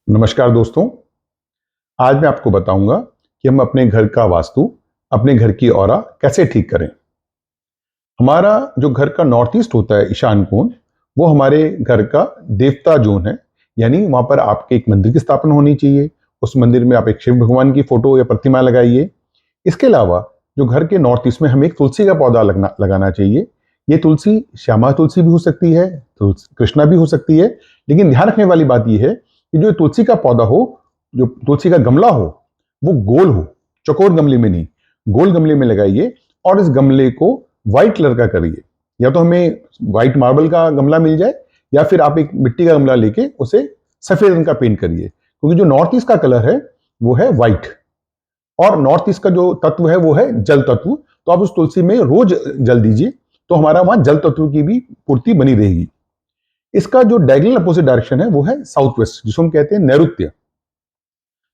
नमस्कार दोस्तों। आज मैं आपको बताऊंगा कि हम अपने घर का वास्तु, अपने घर की ऑरा कैसे ठीक करें। हमारा जो घर का नॉर्थ ईस्ट होता है, ईशान कोण, वो हमारे घर का देवता जोन है। यानी वहां पर आपके एक मंदिर की स्थापना होनी चाहिए। उस मंदिर में आप एक शिव भगवान की फोटो या प्रतिमा लगाइए। इसके अलावा जो घर के नॉर्थ ईस्ट में हमें एक तुलसी का पौधा लगाना चाहिए। ये तुलसी श्यामा तुलसी भी हो सकती है, कृष्णा भी हो सकती है। लेकिन ध्यान रखने वाली बात यह है कि जो तुलसी का पौधा हो, जो तुलसी का गमला हो, वो गोल हो, चौकोर गमले में नहीं, गोल गमले में लगाइए। और इस गमले को व्हाइट कलर का करिए। या तो हमें व्हाइट मार्बल का गमला मिल जाए, या फिर आप एक मिट्टी का गमला लेके उसे सफेद रंग का पेंट करिए। क्योंकि जो नॉर्थ ईस्ट का कलर है वो है व्हाइट, और नॉर्थ ईस्ट का जो तत्व है वो है जल तत्व। तो आप उस तुलसी में रोज जल दीजिए, तो हमारा वहां जल तत्व की भी पूर्ति बनी रहेगी। इसका जो डायगोनल अपोजिट डायरेक्शन है वो है साउथ वेस्ट, जिसको हम कहते हैं नैऋत्य।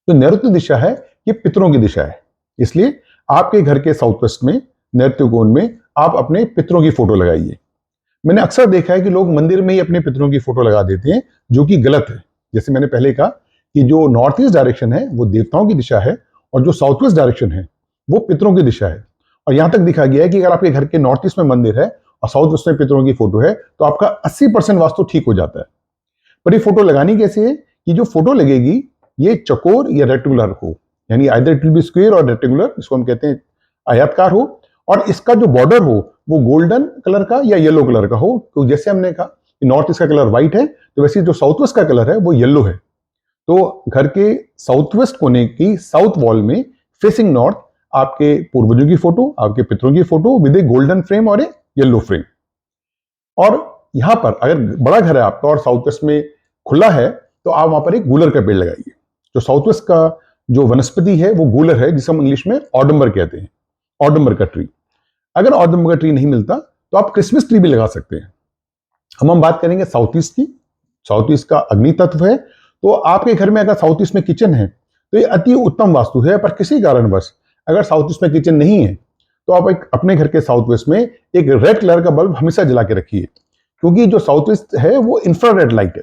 जो नैऋत्य दिशा है ये पितरों की दिशा है। इसलिए आपके घर के साउथ वेस्ट में, नैऋत्य कोण में, आप अपने पितरों की फोटो लगाइए। मैंने अक्सर देखा है कि लोग मंदिर में ही अपने पितरों की फोटो लगा देते हैं, जो कि गलत है। जैसे मैंने पहले कहा कि जो नॉर्थ ईस्ट डायरेक्शन है वो देवताओं की दिशा है, और जो साउथ वेस्ट डायरेक्शन है वो पितरों की दिशा है। और यहां तक दिखा गया है कि अगर आपके घर के नॉर्थ ईस्ट में मंदिर है और साउथ वेस्ट में पितरों की फोटो है, तो आपका 80% वास्तु ठीक हो जाता है। पर ये फोटो लगानी कैसे है कि जो फोटो लगेगी ये चकोर या रेक्टेंगुलर हो। यानी either it will be square और रेक्टेंगुलर, इसको हम कहते हैं आयताकार हो। और इसका जो बॉर्डर हो वो गोल्डन कलर का या येलो कलर का हो। तो जैसे हमने कहा कि नॉर्थ ईस्ट का कलर व्हाइट है, तो वैसे जो साउथ वेस्ट का कलर है वो येलो है। तो घर के साउथ वेस्ट कोने की साउथ वॉल में फेसिंग नॉर्थ आपके पूर्वजों की फोटो, आपके पितरों की photo with A golden frame और ए येलो फ्रेम। और यहां पर अगर बड़ा घर है आपका और साउथ वेस्ट में खुला है, तो आप वहां पर एक गूलर का पेड़ लगाइए। जो साउथ वेस्ट का जो वनस्पति है वो गूलर है, जिसे हम इंग्लिश में ऑडम्बर कहते हैं, ऑडम्बर का ट्री। अगर ऑडम्बर का ट्री नहीं मिलता तो आप क्रिसमस ट्री भी लगा सकते हैं। हम बात करेंगे साउथ ईस्ट की। साउथ ईस्ट का अग्नि तत्व है, तो आपके घर में अगर साउथ ईस्ट में किचन है तो ये अति उत्तम वास्तु है। पर किसी कारणवश अगर साउथ ईस्ट में किचन नहीं है, तो आप एक अपने घर के साउथ वेस्ट में एक रेड कलर का बल्ब हमेशा जला के रखिए। क्योंकि जो साउथ ईस्ट है वो इंफ्रारेड लाइट है।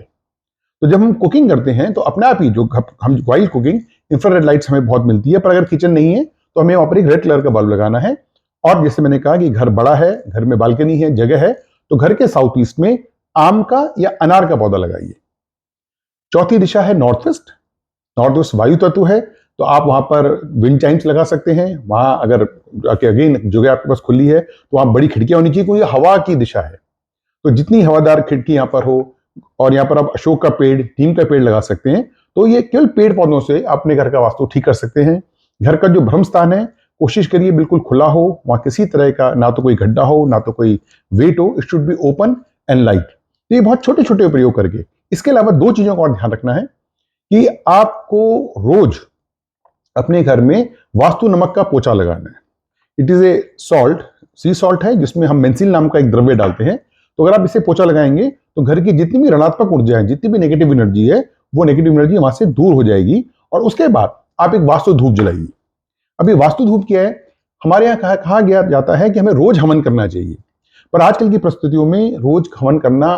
तो जब हम कुकिंग करते हैं तो अपने आप ही जो हम वाइल्ड कुकिंग, इंफ्रारेड लाइट्स हमें बहुत मिलती है। पर अगर किचन नहीं है तो हमें वहां पर एक रेड कलर का बल्ब लगाना है। और जैसे मैंने कहा कि घर बड़ा है, घर में बालकनी है, जगह है, तो घर के साउथ ईस्ट में आम का या अनार का पौधा लगाइए। चौथी दिशा है नॉर्थ वेस्ट। नॉर्थ वेस्ट वायु तत्व है, तो आप वहां पर विंड चाइम्स लगा सकते हैं। वहां अगर अगेन जगह आपके पास खुली है तो वहां बड़ी खिड़कियां होनी चाहिए, क्योंकि हवा की दिशा है। तो जितनी हवादार खिड़की यहाँ पर हो, और यहाँ पर आप अशोक का पेड़, नीम का पेड़ लगा सकते हैं। तो ये केवल पेड़ पौधों से अपने घर का वास्तु ठीक कर सकते हैं। घर का जो भ्रम स्थान है, कोशिश करिए बिल्कुल खुला हो, वहां किसी तरह का ना तो कोई गड्ढा हो ना तो कोई वेट हो। It should be open and light. तो ये बहुत छोटे छोटे प्रयोग करके। इसके अलावा दो चीजों का और ध्यान रखना है कि आपको रोज अपने घर में वास्तु नमक का पोछा लगाना है। It is a salt, C salt है, जिसमें हम मेंसिल नाम का एक द्रव्य डालते हैं। तो अगर आप इसे पोछा लगाएंगे तो घर की जितनी भी ऋणात्मक ऊर्जा है, जितनी भी नेगेटिव एनर्जी है, वो नेगेटिव एनर्जी वहां से दूर हो जाएगी। और उसके बाद आप एक वास्तु धूप जलाइए। अभी वास्तु धूप क्या है, हमारे यहाँ कहा गया जाता है कि हमें रोज हवन करना चाहिए। पर आजकल की परिस्थितियों में रोज हवन करना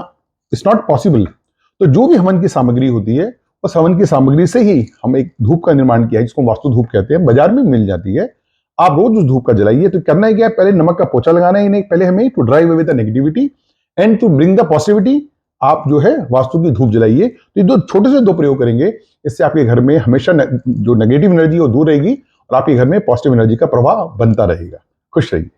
इट्स नॉट पॉसिबल। तो जो भी हवन की सामग्री होती है, उस हवन की सामग्री से ही हम एक धूप का निर्माण किया है, जिसको वास्तु धूप कहते हैं। बाजार में मिल जाती है। आप रोज उस धूप का जलाइए। तो करना है क्या, पहले नमक का पोछा लगाना ही नहीं, पहले हमें to drive away the negativity and to bring the positivity. आप जो है वास्तु की धूप जलाइए। तो ये दो छोटे से दो प्रयोग करेंगे, इससे आपके घर में हमेशा जो नेगेटिव एनर्जी वो दूर रहेगी, और आपके घर में पॉजिटिव एनर्जी का प्रवाह बनता रहेगा। खुश रहिए।